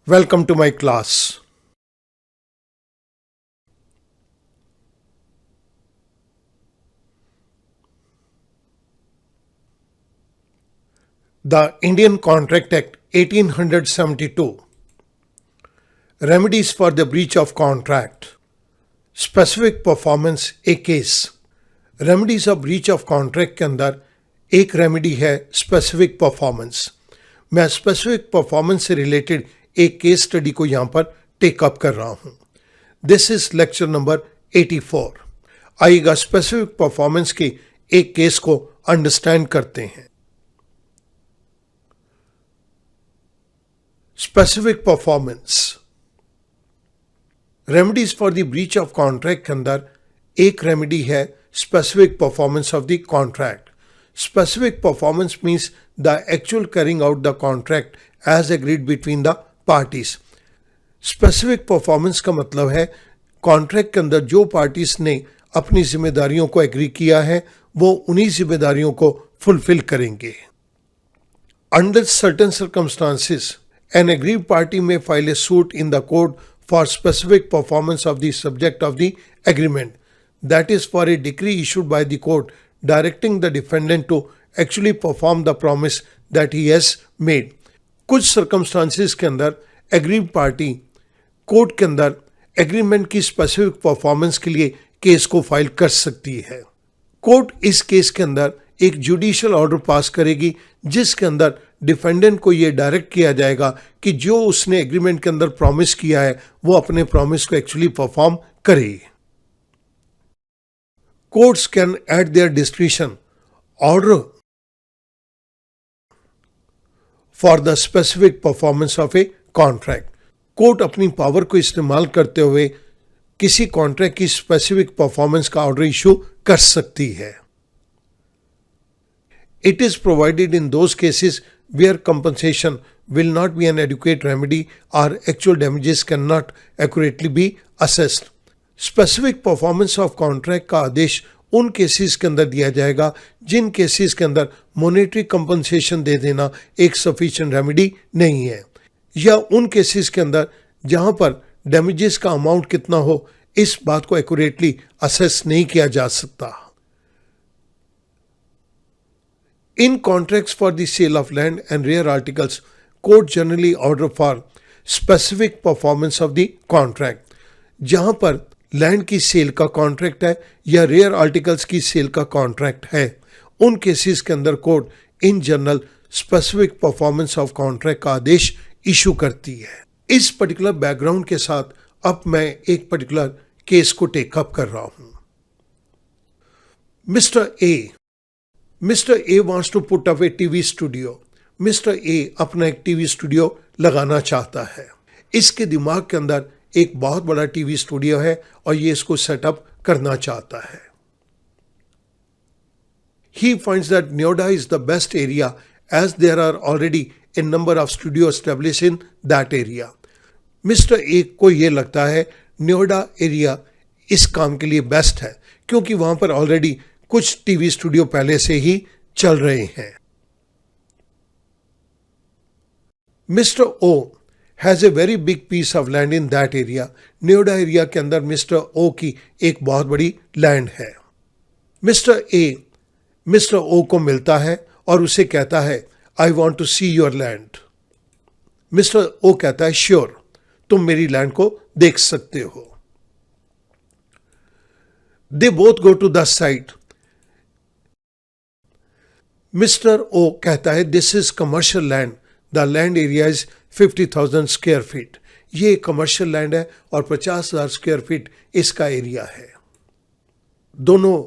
Welcome to my class. The Indian Contract Act 1872. Remedies for the breach of contract. Specific performance a case. Remedies of breach of contract के अंदर एक remedy है specific performance. मैं specific performance से related एक case study को यहां पर टेकअप कर रहा हूं. This is lecture number 84. आइएगा स्पेसिफिक परफॉर्मेंस के एक केस को अंडरस्टैंड करते हैं. Specific performance. Remedies for the breach of contract के अंदर एक रेमेडी है specific performance of the contract. Specific performance means the actual carrying out the contract as agreed between the parties. Specific performance का मतलब है contract के अंदर जो पार्टीज ने अपनी जिम्मेदारियों को एग्री किया है वो उन्हीं जिम्मेदारियों को फुलफिल करेंगे. Under certain circumstances an aggrieved party may file a suit in the court for specific performance of the subject of the agreement, that is for a decree issued by the court directing the defendant to actually perform the promise that he has made. कुछ circumstances के अंदर aggrieved party court के अंदर agreement की specific performance के लिए case को file कर सकती है. कोर्ट इस केस के अंदर एक जुडिशियल ऑर्डर पास करेगी जिसके अंदर डिफेंडेंट को यह डायरेक्ट किया जाएगा कि जो उसने एग्रीमेंट के अंदर प्रॉमिस किया है वो अपने प्रॉमिस को एक्चुअली परफॉर्म करे. Courts can at there discretion order for the specific performance of a contract. Court अपनी पावर को इस्तेमाल करते हुए किसी कॉन्ट्रैक्ट की स्पेसिफिक परफॉर्मेंस का ऑर्डर इशू कर सकती है. It is provided in those cases where compensation will not be an adequate remedy or actual damages cannot accurately be assessed. Specific performance of contract का आदेश उन केसेस के अंदर दिया जाएगा जिन केसेस के अंदर मॉनेटरी कंपनसेशन दे देना एक सफिशिएंट रेमेडी नहीं है, या उन केसेस के अंदर जहां पर डैमेजेस का अमाउंट कितना हो इस बात को एक्यूरेटली असेस नहीं किया जा सकता. In contracts for the sale of land and rare articles, court generally order for specific performance of the contract. जहां पर लैंड की सेल का कॉन्ट्रैक्ट है या रेयर आर्टिकल्स की सेल का कॉन्ट्रैक्ट है, उन केसेस के अंदर court in general specific performance of contract का आदेश इशू करती है. इस पर्टिकुलर बैकग्राउंड के साथ अब मैं एक पर्टिकुलर केस को टेकअप कर रहा हूं. Mr. A wants to put up a TV studio. Mr. A अपना एक टीवी स्टूडियो लगाना चाहता है. इसके दिमाग के अंदर एक बहुत बड़ा टीवी स्टूडियो है और ये इसको सेटअप करना चाहता है. He finds that Noida is the best area as there are already a number of studios established in that area. Mr. A को ये लगता है नोएडा एरिया इस काम के लिए बेस्ट है क्योंकि वहां पर ऑलरेडी कुछ टीवी स्टूडियो पहले से ही चल रहे हैं. Mister O has a very big piece of land in that area. Noida area के अंदर मिस्टर ओ की एक बहुत बड़ी लैंड है. मिस्टर ओ को मिलता है और उसे कहता है I want to see your land. Mister O कहता है श्योर, तुम मेरी लैंड को देख सकते हो. They both go to the site. Mister O कहता है this is commercial land, the land area is 50,000 square feet. ये कमर्शियल लैंड है और 50,000 स्क्वायर फीट इसका एरिया है. दोनों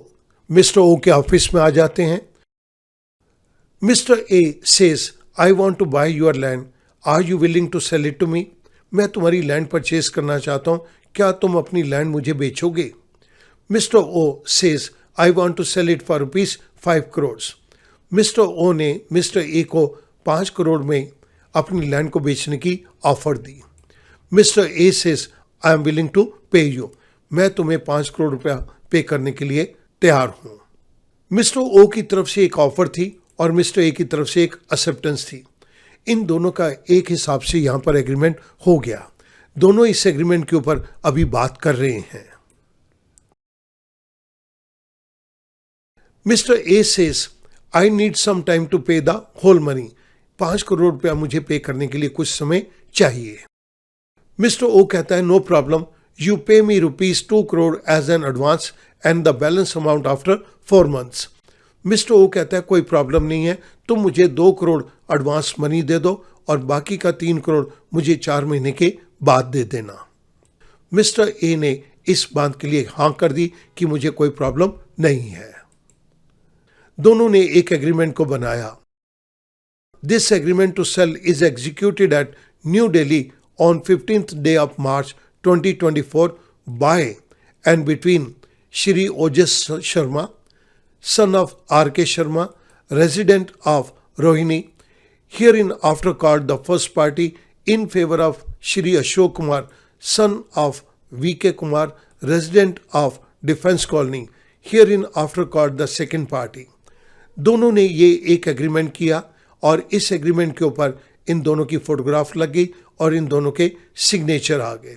मिस्टर ओ के ऑफिस में आ जाते हैं. Mister A says I want to buy your land, are you willing to sell it to me. मैं तुम्हारी लैंड परचेज करना चाहता हूं, क्या तुम अपनी लैंड मुझे बेचोगे. Mister O says I want to sell it for ₹5 crores. Mister O ने मिस्टर ए को 5 करोड़ में अपनी लैंड को बेचने की ऑफर दी. Mister A says I am willing to pay you. मैं तुम्हें 5 करोड़ रुपया पे करने के लिए तैयार हूं. मिस्टर ओ की तरफ से एक ऑफर थी और मिस्टर ए की तरफ से एक एक्सेप्टेंस थी. इन दोनों का एक हिसाब से यहां पर एग्रीमेंट हो गया। दोनों इस एग्रीमेंट के ऊपर अभी बात कर रहे हैं। Mister A says I need some time to pay the whole money. 5 crore रुपया मुझे पे करने के लिए कुछ समय चाहिए। मिस्टर ओ कहता है no problem, you pay me ₹2 crore as an advance and the balance amount after 4 months। Mister O कहता है कोई प्रॉब्लम नहीं है, तुम मुझे 2 करोड़ एडवांस मनी दे दो और बाकी का 3 करोड़ मुझे 4 महीने के बाद दे देना। मिस्टर ए ने इस बात के लिए हाँ कर दी कि मुझे कोई प्रॉब्लम नहीं है। दोनों ने एक एग्रीमेंट को बनाया। This agreement to sell is executed at New Delhi on 15th day of March 2024 by and between Shri Ojas Sharma, son of R.K. Sharma, resident of Rohini, herein after called the first party in favor of Shri Ashok Kumar, son of V.K. Kumar, resident of Defence Colony, herein after called the second party। दोनों ने ये एक agreement किया और इस agreement के ऊपर इन दोनों की फोटोग्राफ लग गई और इन दोनों के सिग्नेचर आ गए।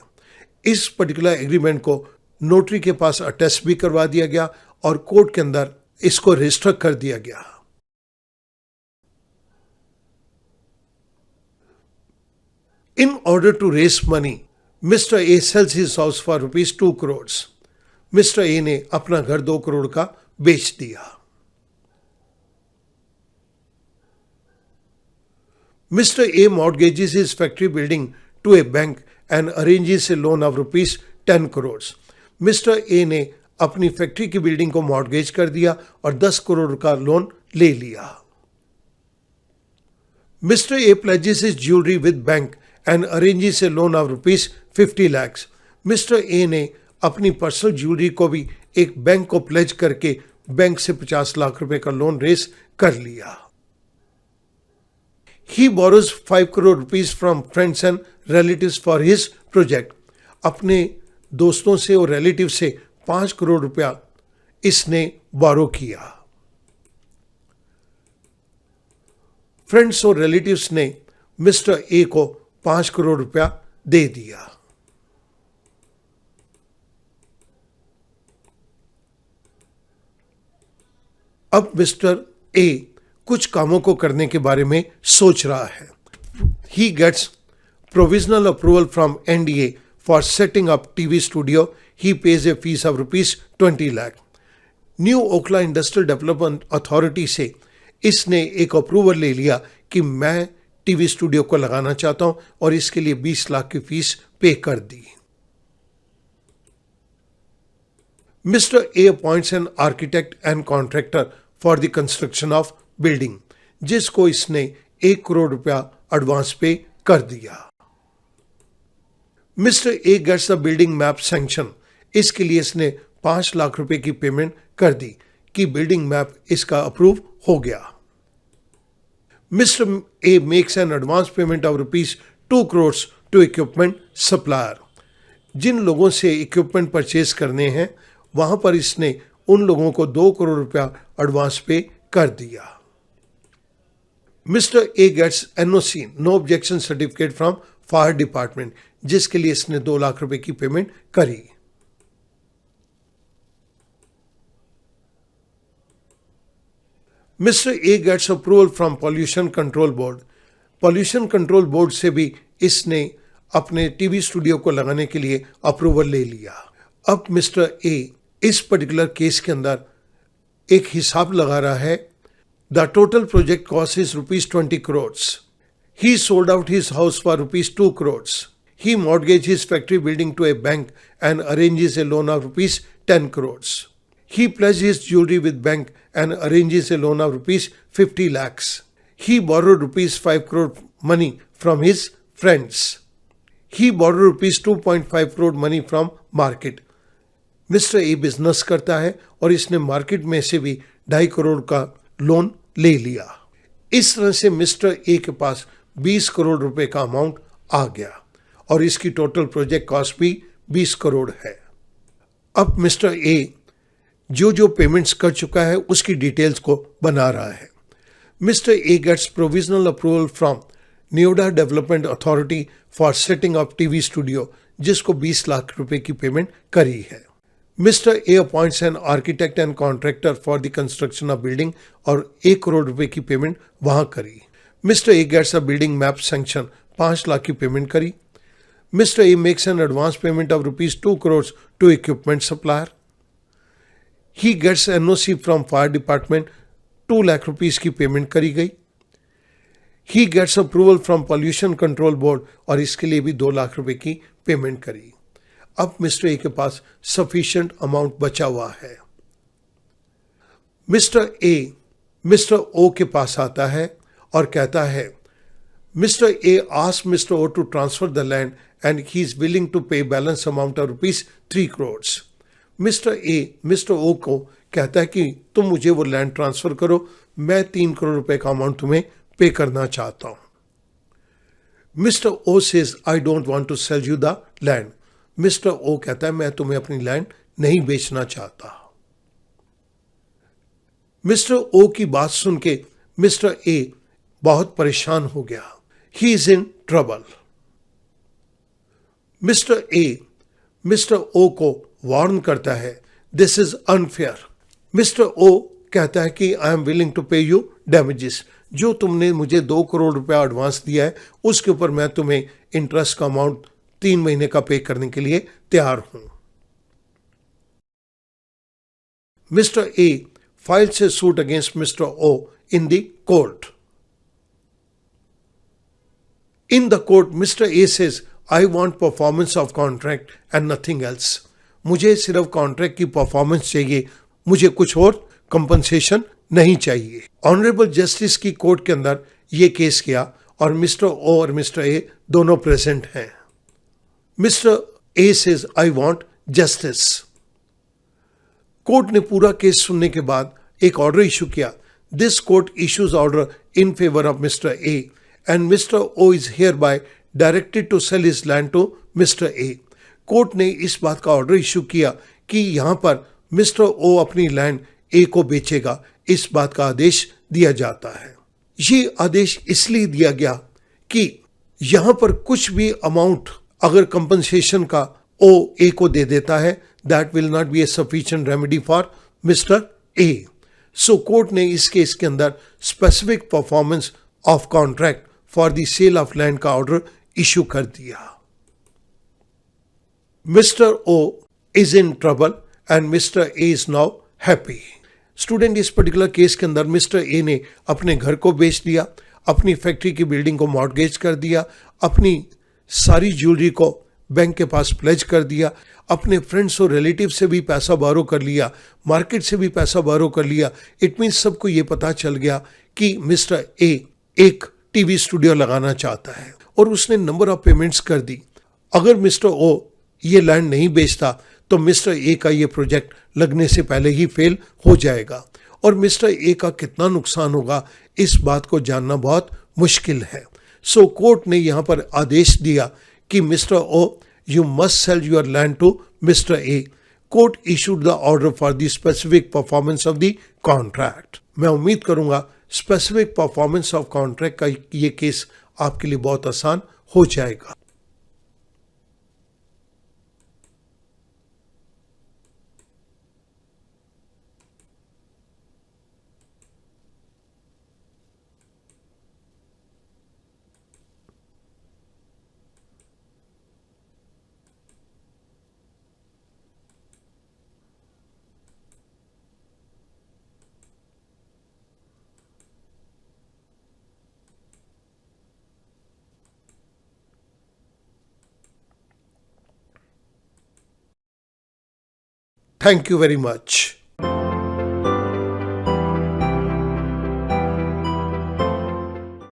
इस पर्टिकुलर एग्रीमेंट को नोटरी के पास अटेस्ट भी करवा दिया गया और कोर्ट के अंदर इसको रजिस्टर कर दिया गया। In order to raise money, mister A sells his house for ₹2 crore. Mister A ने अपना घर 2 करोड़ का बेच दिया। Mr. A mortgages his factory building to a bank and arranges a loan of ₹10 crores। Mr. A ने अपनी फैक्ट्री की building को मॉर्गेज कर दिया और 10 करोड़ का लोन ले लिया। Mr. A pledges his jewelry with bank and arranges a loan of ₹50 lakhs। Mr. A ने अपनी पर्सनल ज्वेलरी को भी एक बैंक को प्लेज करके बैंक से 50 लाख रुपए का लोन रेस कर लिया। He borrows 5 crore rupees from friends and relatives for his project। अपने दोस्तों से और रिलेटिव से 5 करोड़ रुपया इसने बोरो किया। फ्रेंड्स और रिलेटिव्स ने मिस्टर ए को 5 करोड़ रुपया दे दिया। अब मिस्टर ए कुछ कामों को करने के बारे में सोच रहा है। He gets provisional approval from NDA for setting up TV studio। He pays a fees of ₹20 lakh। New Okhla industrial development authority से इसने एक अप्रूवल ले लिया कि मैं टीवी स्टूडियो को लगाना चाहता हूं और इसके लिए 20 लाख की फीस पे कर दी। Mister A appoints an architect and contractor for the construction of building, जिसको इसने 1 करोड़ रुपया एडवांस पे कर दिया। Mister A gets the building map sanction, इसके लिए इसने 5 लाख रुपए की पेमेंट कर दी कि बिल्डिंग मैप इसका अप्रूव हो गया। Mister A makes an advance payment of ₹2 crore to equipment supplier. जिन लोगों से इक्विपमेंट परचेज करने हैं वहां पर इसने उन लोगों को 2 करोड़ रुपया एडवांस पे कर दिया। Mister A gets NOC no objection certificate from fire department, जिसके लिए इसने 2 लाख रुपए की पेमेंट करी। Mister A gets approval from pollution control board. Pollution control board से भी इसने अपने टीवी स्टूडियो को लगाने के लिए अप्रूवल ले लिया। अब मिस्टर ए इस पर्टिकुलर केस के अंदर एक हिसाब लगा रहा है। The total project cost is ₹20 crores। He sold out his house for ₹2 crores। He mortgaged his factory building to a bank and arranges a loan of ₹10 crores। He pledged his jewelry with bank and arranges a loan of ₹50 lakhs। He borrowed ₹5 crore money from his friends। He borrowed ₹2.5 crore money from market। Mister A business करता है और इसने market में से भी 2.5 करोड़ का loan ले लिया। इस तरह से मिस्टर ए के पास 20 करोड़ रुपए का अमाउंट आ गया और इसकी टोटल प्रोजेक्ट कॉस्ट भी 20 करोड़ है। अब मिस्टर ए जो पेमेंट्स कर चुका है उसकी डिटेल्स को बना रहा है। Mister A gets provisional approval from Noida development authority for setting up TV studio, जिसको 20 लाख रुपए की पेमेंट करी है। Mister A appoints an architect and contractor for the construction of building और 1 करोड़ रुपए की पेमेंट वहां करी। Mister A gets a building map sanction, 5 lakh की पेमेंट करी। Mister A makes an advance payment of ₹2 crores to equipment supplier. He gets NOC from fire department, 2 lakh rupees की payment करी गई। He gets approval from pollution control board और इसके लिए भी 2 लाख रुपए की पेमेंट करी। अब मिस्टर ए के पास सफिशिएंट अमाउंट बचा हुआ है। मिस्टर ए मिस्टर ओ के पास आता है और कहता है, mister A asks mister O to transfer the land and he is willing to pay balance amount of ₹3 crores। Mister A mister O को कहता है कि तुम मुझे वो लैंड ट्रांसफर करो, मैं 3 करोड़ रुपए का अमाउंट तुम्हें पे करना चाहता हूं। Mister O says I don't want to sell you the land. Mister O कहता है मैं तुम्हें अपनी लैंड नहीं बेचना चाहता। मिस्टर ओ की बात सुन के मिस्टर ए बहुत परेशान हो गया। He is in trouble. Mister A mister O को वार्न करता है, this is unfair. Mister O कहता है कि I am willing to pay you damages. जो तुमने मुझे 2 करोड़ रुपया एडवांस दिया है उसके ऊपर मैं तुम्हें इंटरेस्ट का अमाउंट 3 महीने का पे करने के लिए तैयार हूं। Mister A files a suit against mister O in the court. In the court, Mr. A says, I want performance of contract and nothing else. मुझे सिर्फ कॉन्ट्रैक्ट की परफॉर्मेंस चाहिए, मुझे कुछ और कंपनसेशन नहीं चाहिए। ऑनरेबल जस्टिस की कोर्ट के अंदर ये केस किया और मिस्टर ओ और मिस्टर ए दोनों प्रेजेंट हैं। Mister A says I want justice. Court ने पूरा केस सुनने के बाद एक ऑर्डर इशू किया। This court issues order in favour of mister A and mister O is hereby directed to sell his land to mister A. Court ने इस बात का ऑर्डर इशू किया कि यहां पर मिस्टर ओ अपनी लैंड ए को बेचेगा, इस बात का आदेश दिया जाता है। ये आदेश इसलिए दिया गया कि यहां पर कुछ भी अमाउंट अगर कंपनसेशन का ओ ए को दे देता है, that will not be a sufficient remedy for mister A. So court ने इस केस के अंदर specific performance of contract for the sale of land का ऑर्डर इशू कर दिया। Mister O is in trouble and mister A is now happy. Student, इस particular case के अंदर मिस्टर ए ने अपने घर को बेच दिया, अपनी फैक्ट्री की बिल्डिंग को मॉर्गेज कर दिया, अपनी सारी ज्वेलरी को बैंक के पास प्लेज कर दिया, अपने फ्रेंड्स और रिलेटिव से भी पैसा बारो कर लिया, मार्केट से भी पैसा बारो कर लिया। इट मीन्स सबको ये पता चल गया कि मिस्टर ए एक टीवी स्टूडियो लगाना चाहता है और उसने नंबर ऑफ पेमेंट्स कर दी। अगर मिस्टर ओ ये लैंड नहीं बेचता तो मिस्टर ए का ये प्रोजेक्ट लगने से पहले ही फेल हो जाएगा और मिस्टर ए का कितना नुकसान होगा इस बात को जानना बहुत मुश्किल है। सो कोर्ट ने यहाँ पर आदेश दिया कि mister O you must sell your land to mister A. Court issued the order for the specific performance of the contract. मैं उम्मीद करूंगा स्पेसिफिक परफॉर्मेंस ऑफ कॉन्ट्रैक्ट का ये केस आपके लिए बहुत आसान हो जाएगा। Thank you very much.